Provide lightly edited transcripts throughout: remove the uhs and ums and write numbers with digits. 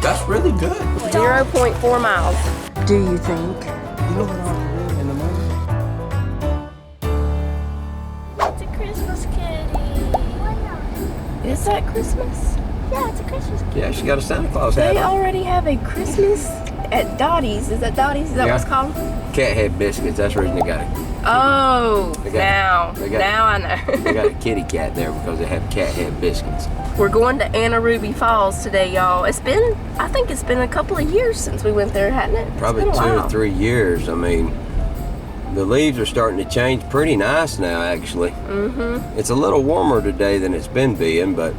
That's really good. 0.4 miles. Do you think? You know what I'll do in the morning? It's a Christmas kitty. Is that Christmas? Yeah, it's a Christmas kitty. Yeah, she got a Santa Claus hat They on. already have a Christmas at Dottie's. Is that Dottie's? Is that Yeah. what it's called? Cat head biscuits. That's the reason they got it. Oh, They now got- I know. They got a kitty cat there because they have cat head biscuits. We're going to Anna Ruby Falls today, y'all. I think it's been a couple of years since we went there, hasn't it? It's Probably been a 2 while. or 3 years. I mean, the leaves are starting to change pretty nice now, actually. Mm-hmm. It's a little warmer today than it's been being, but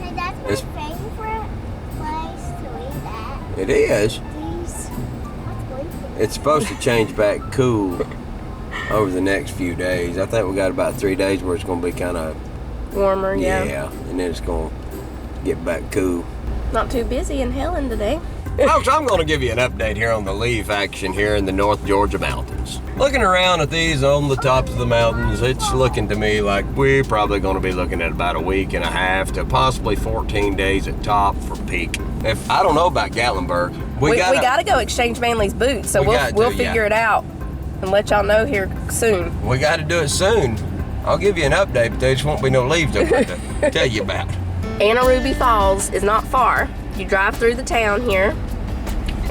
Hey, that's my It's- favorite place to eat at. it is. These. What's going for? It's supposed to change back cool over the next few days. I think we got about 3 days where it's going to be kind of, Warmer, yeah. and then it's going to get back cool. Not too busy in Helen today. Folks, I'm going to give you an update here on the leaf action here in the North Georgia mountains. Looking around at these on the tops of the mountains, it's looking to me like we're probably going to be looking at about a week and a half to possibly 14 days at top for peak. If I don't know about Gatlinburg, We gotta go exchange Manly's boots, so we'll figure it out and let y'all know here soon. We got to do it soon. I'll give you an update, but there just won't be no leaves up there to tell you about. Anna Ruby Falls is not far. You drive through the town here,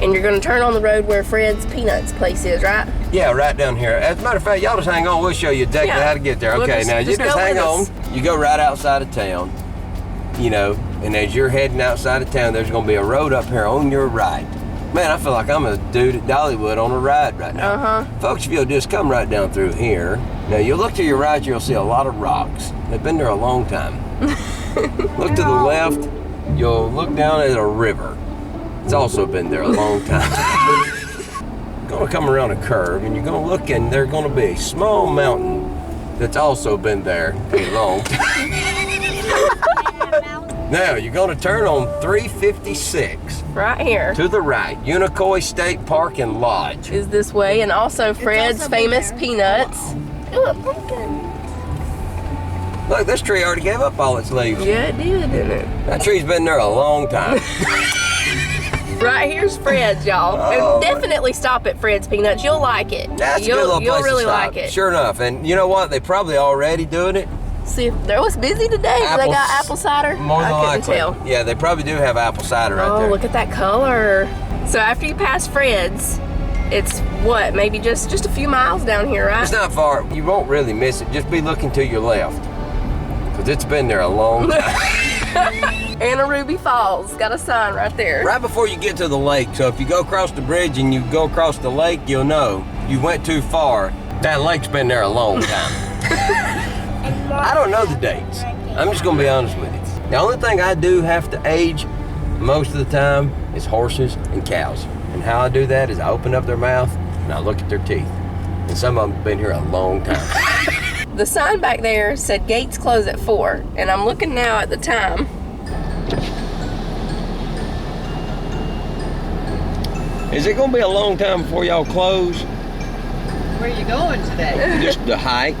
and you're gonna turn on the road where Fred's Peanuts place is, right? Yeah, right down here. As a matter of fact, y'all just hang on. We'll show you exactly how to get there. We'll Okay, just- now you just just go hang with on. us. You go right outside of town, you know, and as you're heading outside of town, there's gonna be a road up here on your right. Man, I feel like I'm a dude at Dollywood on a ride right now. Uh-huh. Folks, if you'll just come right down through here, now you'll look to your right, you'll see a lot of rocks. They've been there a long time. Look to the left, you'll look down at a river. It's also been there a long time. You're gonna come around a curve and you're gonna look and there's gonna be a small mountain that's also been there a long time. Now, you're gonna turn on 356 Right here to the right, Unicoi State Park and Lodge. is this way, and also Fred's also been famous there. peanuts. Ooh, a pumpkin. Look, this tree already gave up all its leaves. Yeah, it did, didn't it? That tree's been there a long time. Right here's Fred's, y'all. Oh. And definitely stop at Fred's Peanuts. You'll like it. That's a good little You'll place really to stop. like it. Sure enough, and you know what? They probably already doing it. See, if there was busy today. They Apples- got apple cider. More than I couldn't likely. tell. Yeah, they probably do have apple cider right Oh, there. look at that color. So after you pass Fred's, it's what, maybe just a few miles down here, right? It's not far. You won't really miss it. Just be looking to your left. Because it's been there a long time. Anna Ruby Falls. Got a sign right there. Right before you get to the lake. So if you go across the bridge and you go across the lake, you'll know you went too far. That lake's been there a long time. I don't know the dates. I'm just gonna be honest with you. The only thing I do have to age most of the time is horses and cows. And how I do that is I open up their mouth and I look at their teeth. And some of them have been here a long time. The sign back there said gates close at 4, and I'm looking now at the time. Is it gonna be a long time before y'all close? Where are you going today? Just the hike?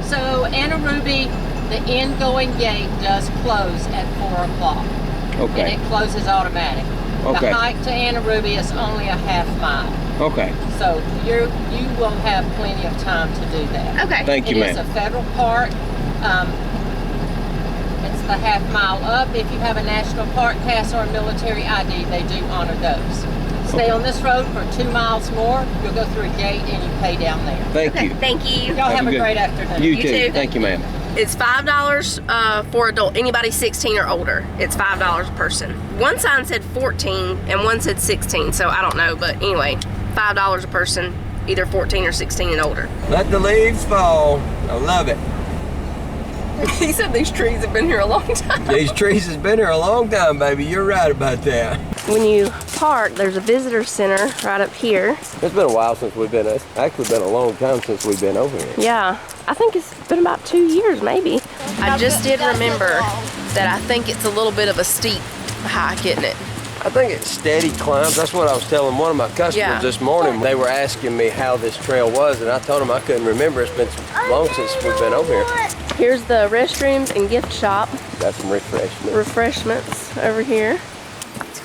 So Anna Ruby, the ingoing gate does close at 4 o'clock. Okay. And it closes automatic. Okay. The hike to Anna Ruby is only a half mile. Okay. So you will have plenty of time to do that. Okay. Thank you, It is ma'am. a federal park. It's the half mile up. If you have a national park pass or a military ID, they do honor those. Stay on this road for 2 miles more. You'll go through a gate and you pay down there. Thank you. Thank you. Y'all have a good- great afternoon. You You too. too. Thank you, ma'am. It's $5 for adult, anybody 16 or older. It's $5 a person. One sign said 14 and one said 16, so I don't know, but anyway, $5 a person, either 14 or 16 and older. Let the leaves fall. I love it. He said these trees have been here a long time. These trees has been here a long time, baby. You're right about that. When you park, there's a visitor center right up here. It's been a while since we've been. It's actually been a long time since we've been over here. Yeah, I think it's been about 2 years, maybe. I just did remember that I think it's a little bit of a steep hike, isn't it? I think it's steady climbs. That's what I was telling one of my customers Yeah. this morning. They were asking me how this trail was, and I told them I couldn't remember. It's been so long since we've been over here. Here's the restrooms and gift shop. Got some refreshments. Refreshments over here.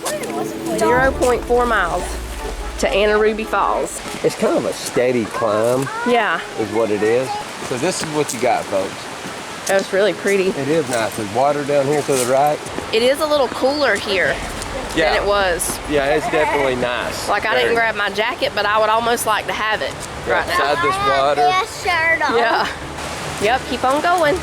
0.4 miles to Anaruby Falls. It's kind of a steady climb, Yeah, is what it is. So this is what you got, folks. that's really pretty. It is nice. There's water down here to the right. It is a little cooler here than it was. Yeah, it's definitely nice. Like I didn't grab my jacket, but I would almost like to have it right now. Outside this water. This shirt on. Yeah. Yep, keep on going.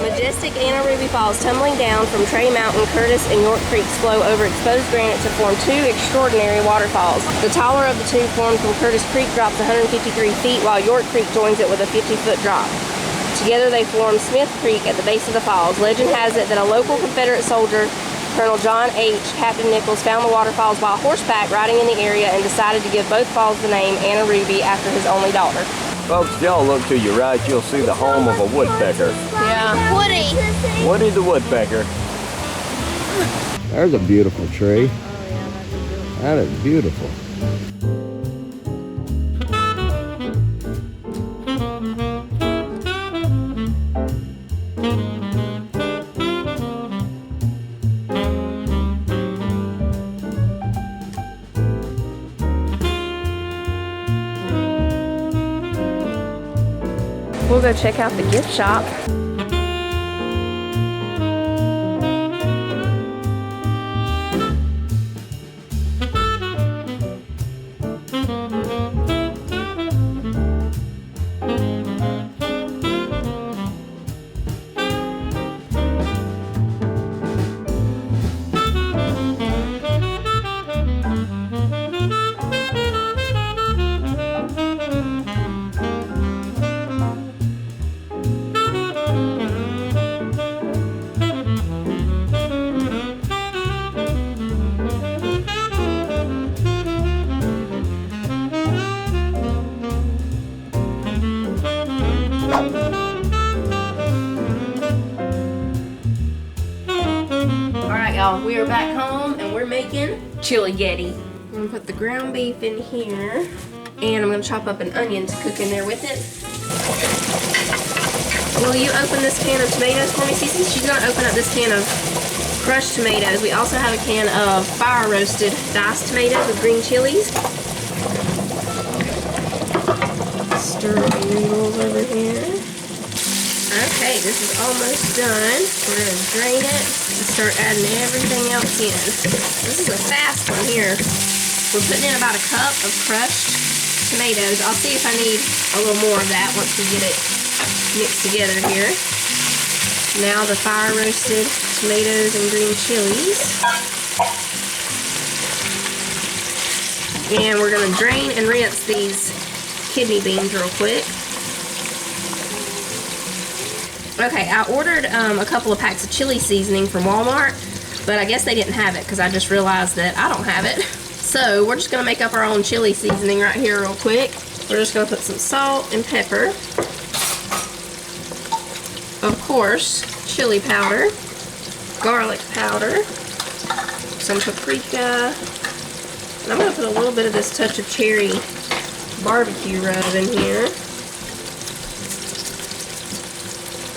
Majestic Anaruby Falls, tumbling down from Tray Mountain, Curtis and York Creeks flow over exposed granite to form two extraordinary waterfalls. The taller of the two, formed from Curtis Creek, drops 153 feet, while York Creek joins it with a 50-foot drop. Together they form Smith Creek at the base of the falls. Legend has it that a local Confederate soldier, Colonel John H. Captain Nichols, found the waterfalls by horseback riding in the area and decided to give both falls the name Anaruby after his only daughter. Folks, if y'all look to your right, you'll see the home of a woodpecker. Yeah. Woody. Woody the woodpecker. There's a beautiful tree. That is beautiful. We'll go check out the gift shop. Y'all, we are back home and we're making Chili-Ghetti. I'm gonna put the ground beef in here and I'm gonna chop up an onion to cook in there with it. Will you open this can of tomatoes for me, Cece? She's gonna open up this can of crushed tomatoes. We also have a can of fire roasted diced tomatoes with green chilies. Stir the noodles over here. Okay, this is almost done. We're gonna drain it and start adding everything else in. This is a fast one here. We're putting in about a cup of crushed tomatoes. I'll see if I need a little more of that once we get it mixed together here. Now the fire roasted tomatoes and green chilies. And we're gonna drain and rinse these kidney beans real quick. Okay, I ordered a couple of packs of chili seasoning from Walmart, but I guess they didn't have it because I just realized that I don't have it. So we're just gonna make up our own chili seasoning right here real quick. We're just gonna put some salt and pepper. Of course, chili powder, garlic powder, some paprika, And I'm gonna put a little bit of this touch of cherry barbecue rub in here.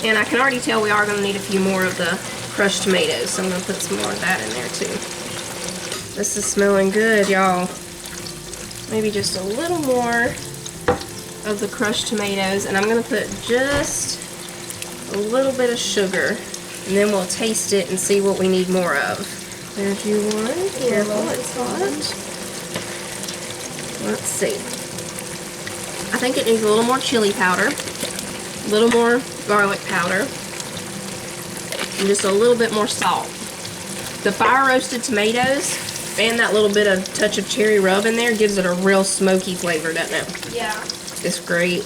And I can already tell we are gonna need a few more of the crushed tomatoes, so I'm gonna put some more of that in there too. This is smelling good, y'all. Maybe just a little more of the crushed tomatoes, and I'm gonna put just a little bit of sugar, and then we'll taste it and see what we need more of. There's you one. Careful, it's hot. Let's see. I think it needs a little more chili powder, a little more garlic powder, and just a little bit more salt. The fire roasted tomatoes and that little bit of touch of cherry rub in there gives it a real smoky flavor, doesn't it? Yeah. It's great.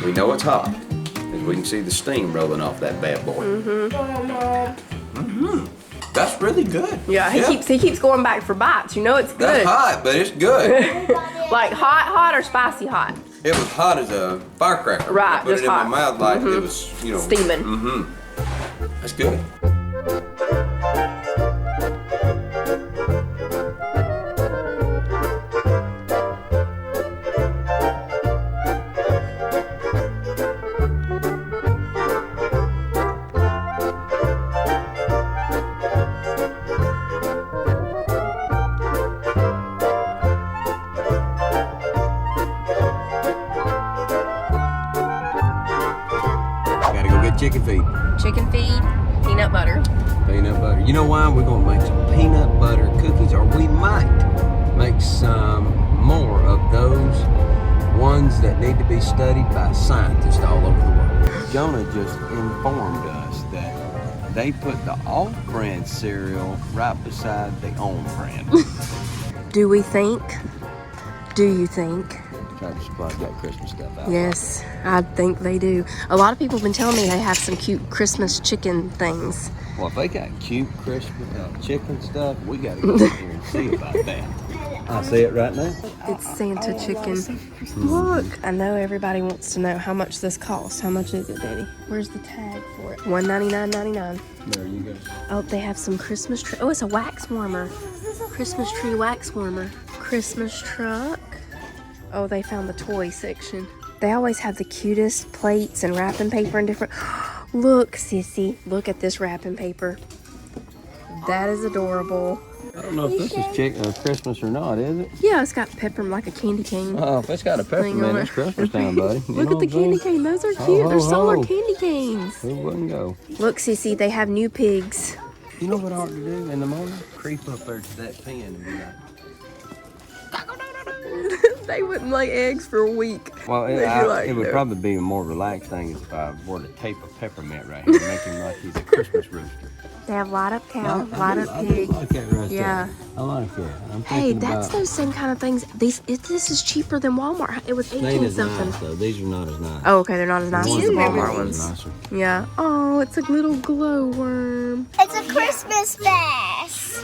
We know it's hot, as we can see the steam rolling off that bad boy. That's really good. Yeah, he keeps going back for bites. You know it's good. That's hot, but it's good. Like hot or spicy hot? It was hot as a firecracker. Right, I put just it in hot. my mouth like it was, you know. Steaming. That's good. Gotta go get chicken feed. Chicken feed, peanut butter. Peanut butter. You know why? We're gonna make some peanut butter cookies, or we might make some more of those ones that need to be studied by scientists all over the world. Jonah just informed us that they put the off-brand cereal right beside the on-brand. Do we think? Do you think? Try to supply that Christmas stuff out. Yes, I think they do. A lot of people have been telling me they have some cute Christmas chicken things. Well, if they got cute Christmas chicken stuff, we gotta go in here and see about that. I see it right now. It's Santa chicken. Look, I know everybody wants to know how much this costs. How much is it, Daddy? Where's the tag for it? $199.99. There you go. Oh, they have some Christmas tree. Oh, it's a wax warmer. Christmas tree wax warmer. Christmas truck. Oh, they found the toy section. They always have the cutest plates and wrapping paper and different. Look, Sissy. Look at this wrapping paper. That is adorable. I don't know if this is chicken Christmas or not, is it? Yeah, it's got peppermint, like a candy cane. Oh, if it's got a peppermint, it's Christmas time, buddy. You Look know at the what I'm candy saying? cane. Those are Ho, cute. ho, They're solar ho. candy canes. Who wouldn't go? Look, Sissy, they have new pigs. You know what I ought to do in the morning? Creep up there to that pen and be like, They wouldn't lay eggs for a week. well, They'd be like, it would no. probably be a more relaxed thing if I were to tape a peppermint right here and make him like he's a Christmas rooster. They have light up cow, I light do up pig. like that right Yeah. there. I like that. I'm Hey, thinking that's about, those same kind of things. This is cheaper than Walmart. It was they ain't 18 as something. nice, though. These are not as nice. Oh, okay, they're not as nice The as ones the at Walmart are ones. nicer. Yeah. Oh, it's a little glowworm. It's a Christmas bass.